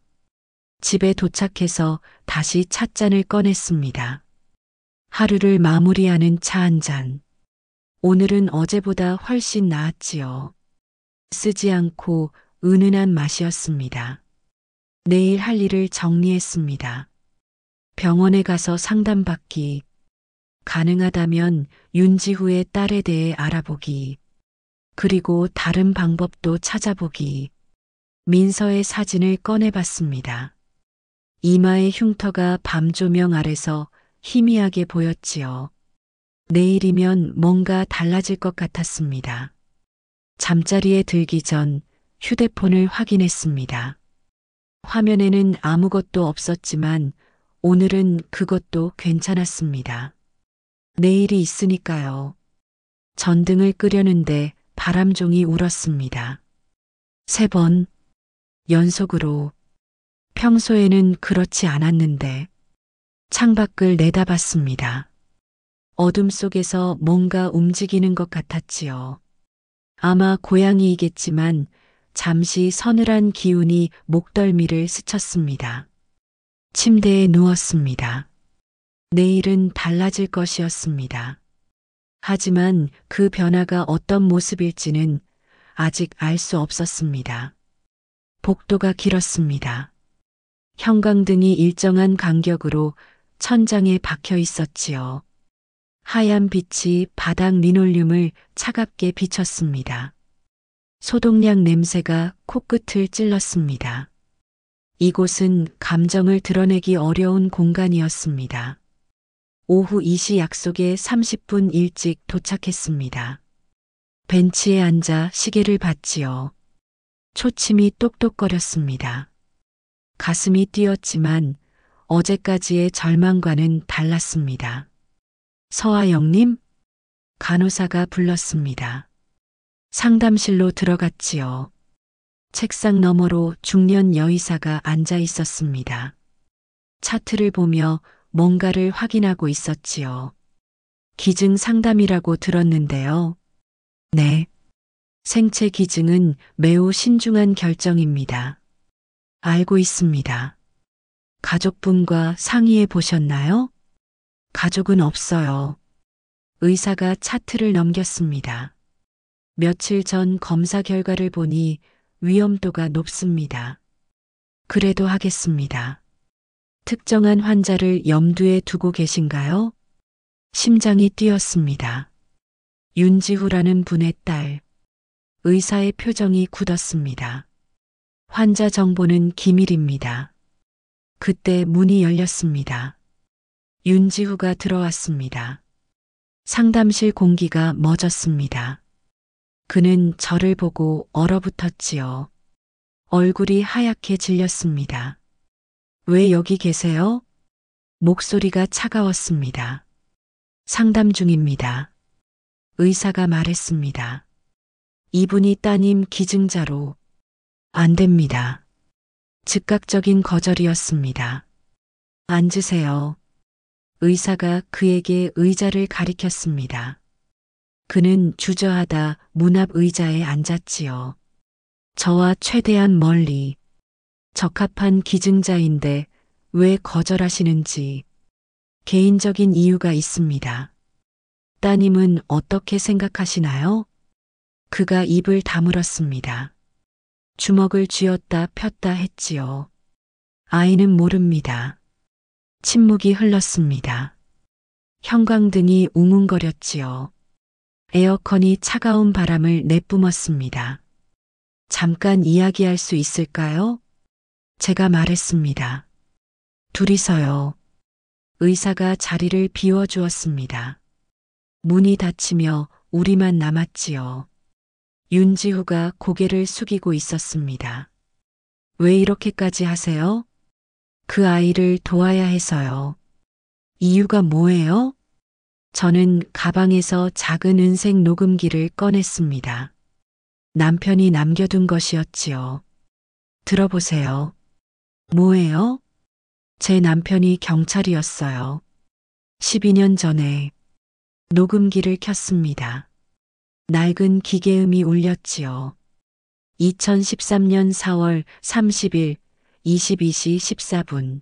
집에 도착해서 다시 찻잔을 꺼냈습니다. 하루를 마무리하는 차 한 잔. 오늘은 어제보다 훨씬 나았지요. 쓰지 않고 은은한 맛이었습니다. 내일 할 일을 정리했습니다. 병원에 가서 상담받기. 가능하다면 윤지후의 딸에 대해 알아보기. 그리고 다른 방법도 찾아보기. 민서의 사진을 꺼내봤습니다. 이마의 흉터가 밤 조명 아래서 희미하게 보였지요. 내일이면 뭔가 달라질 것 같았습니다. 잠자리에 들기 전 휴대폰을 확인했습니다. 화면에는 아무것도 없었지만 오늘은 그것도 괜찮았습니다. 내일이 있으니까요. 전등을 끄려는데 바람종이 울었습니다. 3번 연속으로. 평소에는 그렇지 않았는데. 창밖을 내다봤습니다. 어둠 속에서 뭔가 움직이는 것 같았지요. 아마 고양이이겠지만 잠시 서늘한 기운이 목덜미를 스쳤습니다. 침대에 누웠습니다. 내일은 달라질 것이었습니다. 하지만 그 변화가 어떤 모습일지는 아직 알 수 없었습니다. 복도가 길었습니다. 형광등이 일정한 간격으로 천장에 박혀 있었지요. 하얀 빛이 바닥 리놀륨을 차갑게 비쳤습니다. 소독약 냄새가 코끝을 찔렀습니다. 이곳은 감정을 드러내기 어려운 공간이었습니다. 오후 2시 약속에 30분 일찍 도착했습니다. 벤치에 앉아 시계를 봤지요. 초침이 똑똑거렸습니다. 가슴이 뛰었지만 어제까지의 절망과는 달랐습니다. 서하영님? 간호사가 불렀습니다. 상담실로 들어갔지요. 책상 너머로 중년 여의사가 앉아 있었습니다. 차트를 보며 뭔가를 확인하고 있었지요. 기증 상담이라고 들었는데요. 네. 생체 기증은 매우 신중한 결정입니다. 알고 있습니다. 가족분과 상의해 보셨나요? 가족은 없어요. 의사가 차트를 넘겼습니다. 며칠 전 검사 결과를 보니 위험도가 높습니다. 그래도 하겠습니다. 특정한 환자를 염두에 두고 계신가요? 심장이 뛰었습니다. 윤지후라는 분의 딸. 의사의 표정이 굳었습니다. 환자 정보는 기밀입니다. 그때 문이 열렸습니다. 윤지후가 들어왔습니다. 상담실 공기가 멎었습니다. 그는 저를 보고 얼어붙었지요. 얼굴이 하얗게 질렸습니다. 왜 여기 계세요? 목소리가 차가웠습니다. 상담 중입니다. 의사가 말했습니다. 이분이 따님 기증자로. 안 됩니다. 즉각적인 거절이었습니다. 앉으세요. 의사가 그에게 의자를 가리켰습니다. 그는 주저하다 문 앞 의자에 앉았지요. 저와 최대한 멀리. 적합한 기증자인데 왜 거절하시는지 개인적인 이유가 있습니다. 따님은 어떻게 생각하시나요? 그가 입을 다물었습니다. 주먹을 쥐었다 폈다 했지요. 아이는 모릅니다. 침묵이 흘렀습니다. 형광등이 웅웅거렸지요. 에어컨이 차가운 바람을 내뿜었습니다. 잠깐 이야기할 수 있을까요? 제가 말했습니다. 둘이서요. 의사가 자리를 비워주었습니다. 문이 닫히며 우리만 남았지요. 윤지후가 고개를 숙이고 있었습니다. 왜 이렇게까지 하세요? 그 아이를 도와야 해서요. 이유가 뭐예요? 저는 가방에서 작은 은색 녹음기를 꺼냈습니다. 남편이 남겨둔 것이었지요. 들어보세요. 뭐예요? 제 남편이 경찰이었어요. 12년 전에 녹음기를 켰습니다. 낡은 기계음이 울렸지요. 2013년 4월 30일 22시 14분.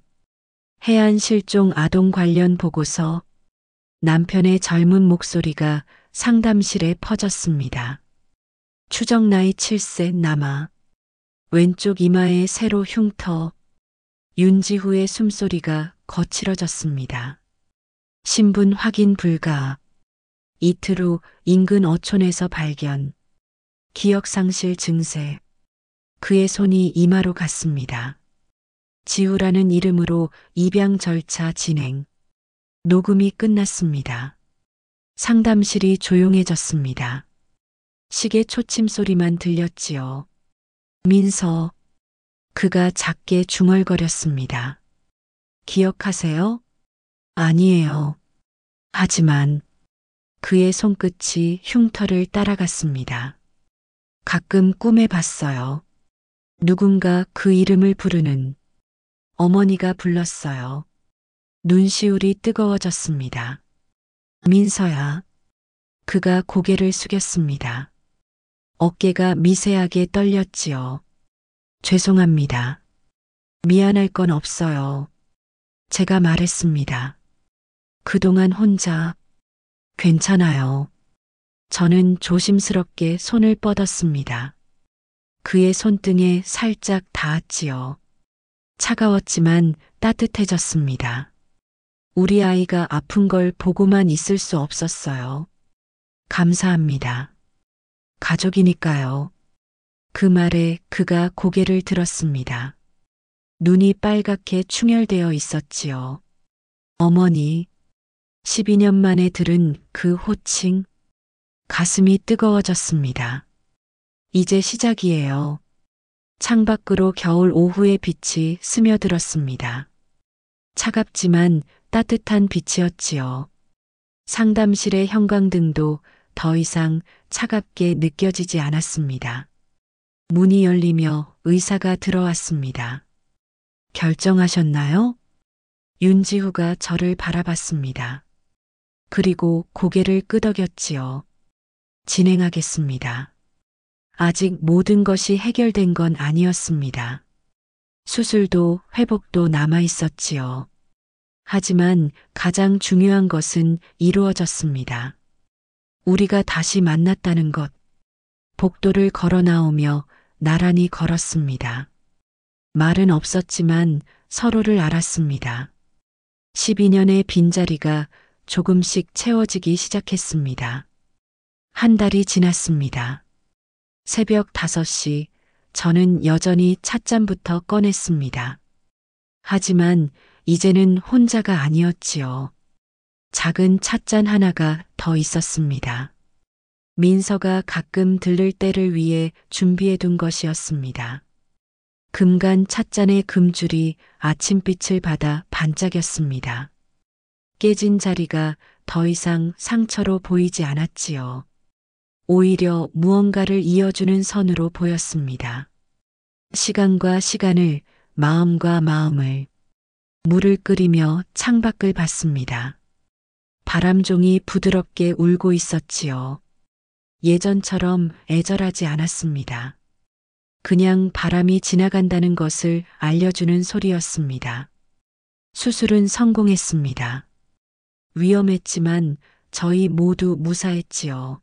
해안 실종 아동 관련 보고서. 남편의 젊은 목소리가 상담실에 퍼졌습니다. 추적 나이 7세 남아. 왼쪽 이마에 세로 흉터. 윤지후의 숨소리가 거칠어졌습니다. 신분 확인 불가. 이틀 후 인근 어촌에서 발견. 기억상실 증세. 그의 손이 이마로 갔습니다. 지우라는 이름으로 입양 절차 진행. 녹음이 끝났습니다. 상담실이 조용해졌습니다. 시계 초침 소리만 들렸지요. 민서. 그가 작게 중얼거렸습니다. 기억하세요? 아니에요. 하지만 그의 손끝이 흉터를 따라갔습니다. 가끔 꿈에 봤어요. 누군가 그 이름을 부르는. 어머니가 불렀어요. 눈시울이 뜨거워졌습니다. 민서야. 그가 고개를 숙였습니다. 어깨가 미세하게 떨렸지요. 죄송합니다. 미안할 건 없어요. 제가 말했습니다. 그동안 혼자. 괜찮아요. 저는 조심스럽게 손을 뻗었습니다. 그의 손등에 살짝 닿았지요. 차가웠지만 따뜻해졌습니다. 우리 아이가 아픈 걸 보고만 있을 수 없었어요. 감사합니다. 가족이니까요. 그 말에 그가 고개를 들었습니다. 눈이 빨갛게 충혈되어 있었지요. 어머니. 12년 만에 들은 그 호칭. 가슴이 뜨거워졌습니다. 이제 시작이에요. 창밖으로 겨울 오후의 빛이 스며들었습니다. 차갑지만 따뜻한 빛이었지요. 상담실의 형광등도 더 이상 차갑게 느껴지지 않았습니다. 문이 열리며 의사가 들어왔습니다. 결정하셨나요? 윤지후가 저를 바라봤습니다. 그리고 고개를 끄덕였지요. 진행하겠습니다. 아직 모든 것이 해결된 건 아니었습니다. 수술도 회복도 남아 있었지요. 하지만 가장 중요한 것은 이루어졌습니다. 우리가 다시 만났다는 것. 복도를 걸어 나오며 나란히 걸었습니다. 말은 없었지만 서로를 알았습니다. 12년의 빈자리가 조금씩 채워지기 시작했습니다. 한 달이 지났습니다. 새벽 5시 저는 여전히 찻잔부터 꺼냈습니다. 하지만 이제는 혼자가 아니었지요. 작은 찻잔 하나가 더 있었습니다. 민서가 가끔 들를 때를 위해 준비해둔 것이었습니다. 금간 찻잔의 금줄이 아침빛을 받아 반짝였습니다. 깨진 자리가 더 이상 상처로 보이지 않았지요. 오히려 무언가를 이어주는 선으로 보였습니다. 시간과 시간을, 마음과 마음을, 물을 끓이며 창밖을 봤습니다. 바람종이 부드럽게 울고 있었지요. 예전처럼 애절하지 않았습니다. 그냥 바람이 지나간다는 것을 알려주는 소리였습니다. 수술은 성공했습니다. 위험했지만 저희 모두 무사했지요.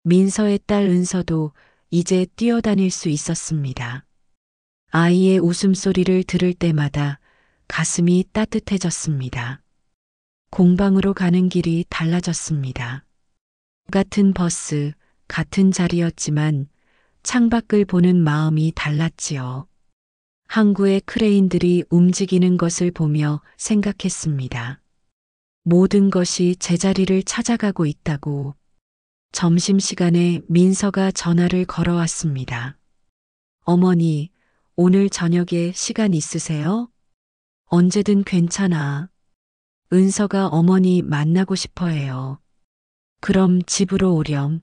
민서의 딸 은서도 이제 뛰어다닐 수 있었습니다. 아이의 웃음소리를 들을 때마다 가슴이 따뜻해졌습니다. 공방으로 가는 길이 달라졌습니다. 같은 버스, 같은 자리였지만 창밖을 보는 마음이 달랐지요. 항구의 크레인들이 움직이는 것을 보며 생각했습니다. 모든 것이 제자리를 찾아가고 있다고. 점심시간에 민서가 전화를 걸어왔습니다. 어머니, 오늘 저녁에 시간 있으세요? 언제든 괜찮아. 은서가 어머니 만나고 싶어 해요. 그럼 집으로 오렴.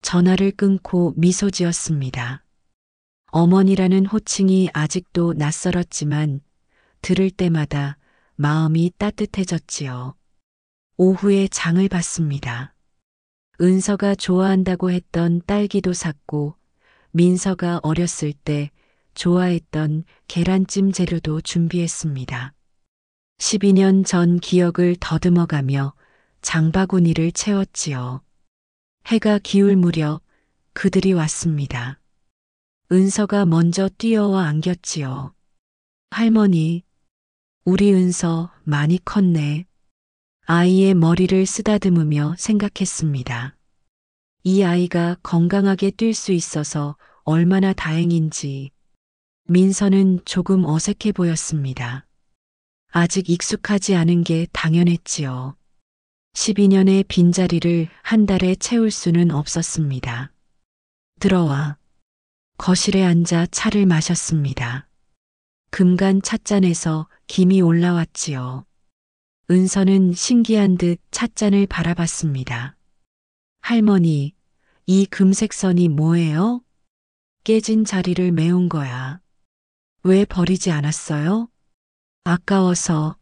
전화를 끊고 미소 지었습니다. 어머니라는 호칭이 아직도 낯설었지만 들을 때마다 마음이 따뜻해졌지요. 오후에 장을 봤습니다. 은서가 좋아한다고 했던 딸기도 샀고 민서가 어렸을 때 좋아했던 계란찜 재료도 준비했습니다. 12년 전 기억을 더듬어가며 장바구니를 채웠지요. 해가 기울 무렵 그들이 왔습니다. 은서가 먼저 뛰어와 안겼지요. 할머니, 우리 은서 많이 컸네. 아이의 머리를 쓰다듬으며 생각했습니다. 이 아이가 건강하게 뛸 수 있어서 얼마나 다행인지. 민서는 조금 어색해 보였습니다. 아직 익숙하지 않은 게 당연했지요. 12년의 빈자리를 한 달에 채울 수는 없었습니다. 들어와. 거실에 앉아 차를 마셨습니다. 금간 찻잔에서 김이 올라왔지요. 은서는 신기한 듯 찻잔을 바라봤습니다. 할머니, 이 금색 선이 뭐예요? 깨진 자리를 메운 거야. 왜 버리지 않았어요? 아까워서.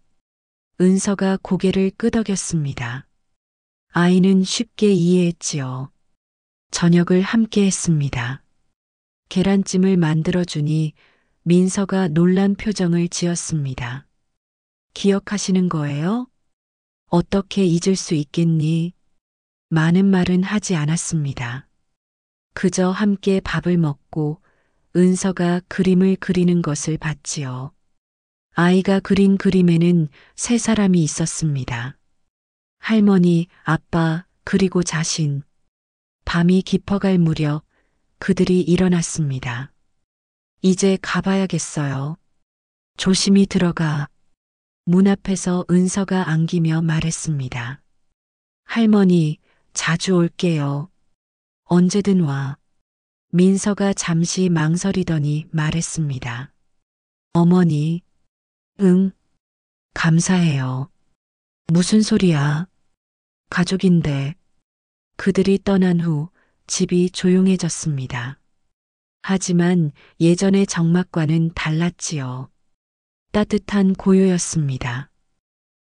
은서가 고개를 끄덕였습니다. 아이는 쉽게 이해했지요. 저녁을 함께 했습니다. 계란찜을 만들어주니 민서가 놀란 표정을 지었습니다. 기억하시는 거예요? 어떻게 잊을 수 있겠니? 많은 말은 하지 않았습니다. 그저 함께 밥을 먹고 은서가 그림을 그리는 것을 봤지요. 아이가 그린 그림에는 세 사람이 있었습니다. 할머니, 아빠, 그리고 자신. 밤이 깊어갈 무렵 그들이 일어났습니다. 이제 가봐야겠어요. 조심히 들어가. 문 앞에서 은서가 안기며 말했습니다. 할머니, 자주 올게요. 언제든 와. 민서가 잠시 망설이더니 말했습니다. 어머니, 응, 감사해요. 무슨 소리야? 가족인데. 그들이 떠난 후 집이 조용해졌습니다. 하지만 예전의 정막과는 달랐지요. 따뜻한 고요였습니다.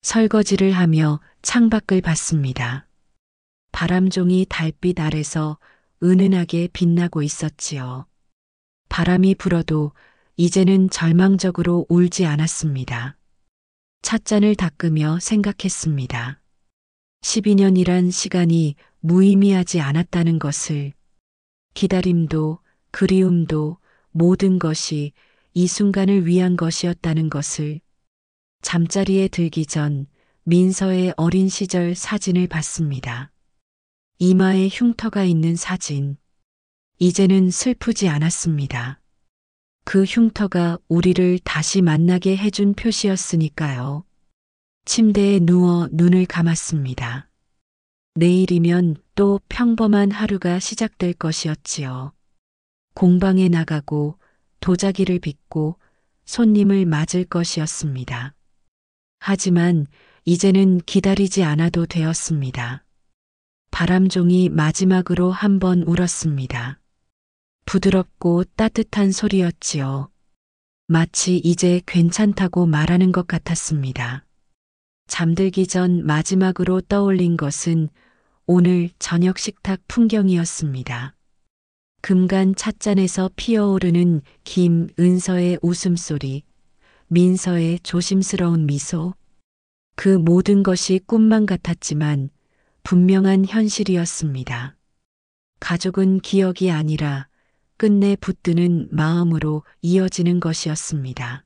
설거지를 하며 창밖을 봤습니다. 바람종이 달빛 아래서 은은하게 빛나고 있었지요. 바람이 불어도 이제는 절망적으로 울지 않았습니다. 찻잔을 닦으며 생각했습니다. 12년이란 시간이 무의미하지 않았다는 것을, 기다림도 그리움도 모든 것이 이 순간을 위한 것이었다는 것을. 잠자리에 들기 전 민서의 어린 시절 사진을 봤습니다. 이마에 흉터가 있는 사진. 이제는 슬프지 않았습니다. 그 흉터가 우리를 다시 만나게 해준 표시였으니까요. 침대에 누워 눈을 감았습니다. 내일이면 또 평범한 하루가 시작될 것이었지요. 공방에 나가고 도자기를 빚고 손님을 맞을 것이었습니다. 하지만 이제는 기다리지 않아도 되었습니다. 바람종이 마지막으로 한 번 울었습니다. 부드럽고 따뜻한 소리였지요. 마치 이제 괜찮다고 말하는 것 같았습니다. 잠들기 전 마지막으로 떠올린 것은 오늘 저녁 식탁 풍경이었습니다. 금간 찻잔에서 피어오르는 김은서의 웃음소리, 민서의 조심스러운 미소. 그 모든 것이 꿈만 같았지만 분명한 현실이었습니다. 가족은 기억이 아니라 끝내 붙드는 마음으로 이어지는 것이었습니다.